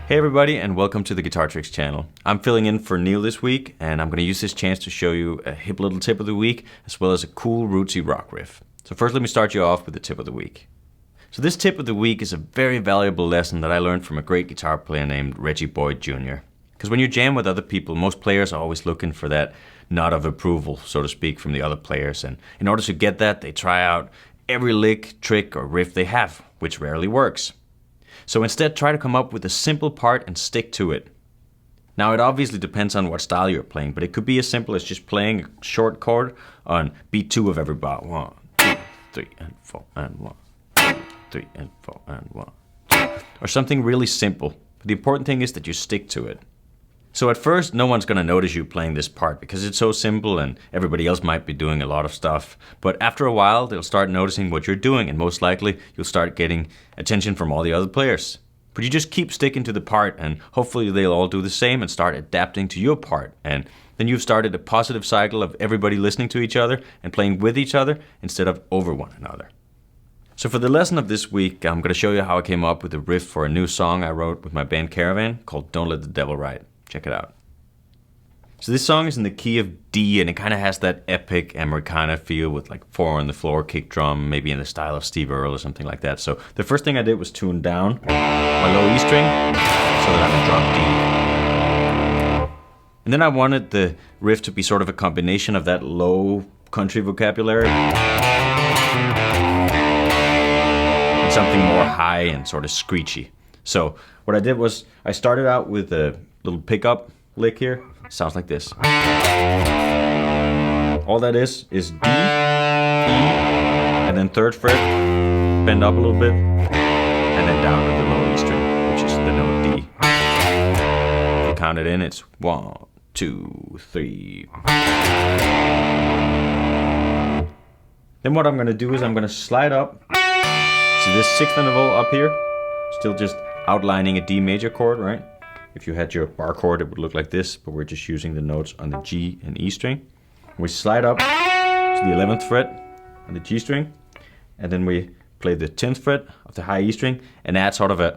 Hey everybody, and welcome to the Guitar Tricks channel. I'm filling in for Neil this week, and I'm going to use this chance to show you a hip little tip of the week, as well as a cool rootsy rock riff. So first let me start you off with the tip of the week. So this tip of the week is a very valuable lesson that I learned from a great guitar player named Reggie Boyd Jr. Because when you jam with other people, most players are always looking for that nod of approval, so to speak, from the other players. And in order to get that, they try out every lick, trick, or riff they have, which rarely works. So instead, try to come up with a simple part and stick to it. Now, it obviously depends on what style you're playing, but it could be as simple as just playing a short chord on beat 2 of every bar. 1, 2, 3, and 4, and 1, 2, 3, and 4, and 1, 2. Or something really simple. But the important thing is that you stick to it. So at first, no one's going to notice you playing this part because it's so simple and everybody else might be doing a lot of stuff. But after a while, they'll start noticing what you're doing, and most likely you'll start getting attention from all the other players. But you just keep sticking to the part, and hopefully they'll all do the same and start adapting to your part. And then you've started a positive cycle of everybody listening to each other and playing with each other instead of over one another. So for the lesson of this week, I'm going to show you how I came up with a riff for a new song I wrote with my band Karavan called Don't Let the Devil Ride. Check it out. So this song is in the key of D, and it kind of has that epic Americana feel with like 4 on the floor kick drum, maybe in the style of Steve Earl or something like that. So the first thing I did was tune down my low E string so that I could drop D. And then I wanted the riff to be sort of a combination of that low country vocabulary and something more high and sort of screechy. So what I did was I started out with a little pickup lick here. Sounds like this. All that is D, E, and then 3rd fret, bend up a little bit, and then down to the low E string, which is the note D. If you count it in, it's 1, 2, 3. Then what I'm going to do is I'm going to slide up to this 6th interval up here, still just outlining a D major chord, right? If you had your bar chord, it would look like this, but we're just using the notes on the G and E string. We slide up to the 11th fret on the G string, and then we play the 10th fret of the high E string and add sort of a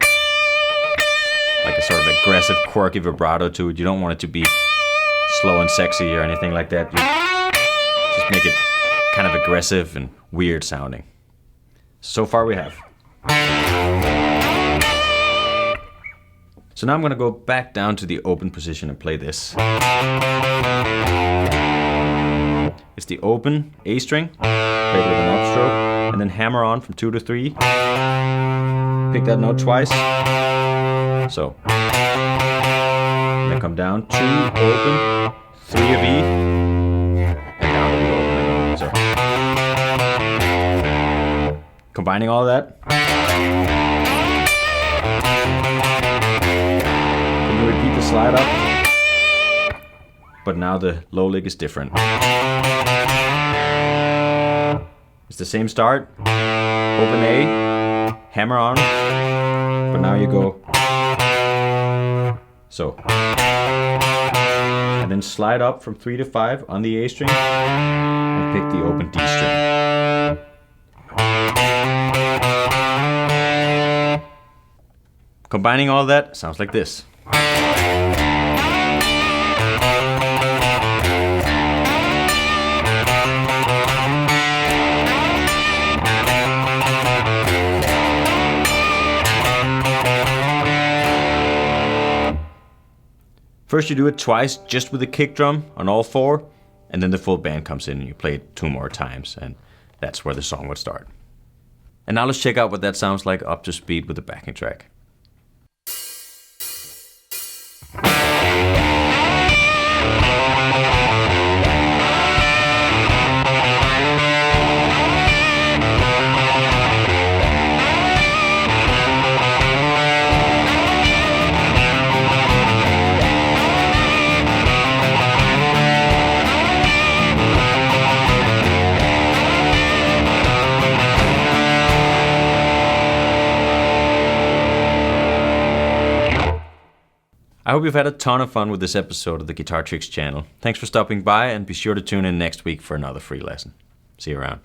sort of aggressive, quirky vibrato to it. You don't want it to be slow and sexy or anything like that. You just make it kind of aggressive and weird sounding. So far we have. So now I'm going to go back down to the open position and play this. It's the open A string, played with an upstroke, and then hammer on from 2 to 3. Pick that note twice. So, and then come down, 2, open, 3 of E, and down to the open again. So, combining all that. Repeat the slide up, but now the low lick is different. It's the same start, open A, hammer on, but now you go so, and then slide up from 3 to 5 on the A string and pick the open D string. Combining all that sounds like this. First you do it twice just with the kick drum on all 4, and then the full band comes in and you play it 2 more times, and that's where the song would start. And now let's check out what that sounds like up to speed with the backing track. I hope you've had a ton of fun with this episode of the Guitar Tricks channel. Thanks for stopping by, and be sure to tune in next week for another free lesson. See you around.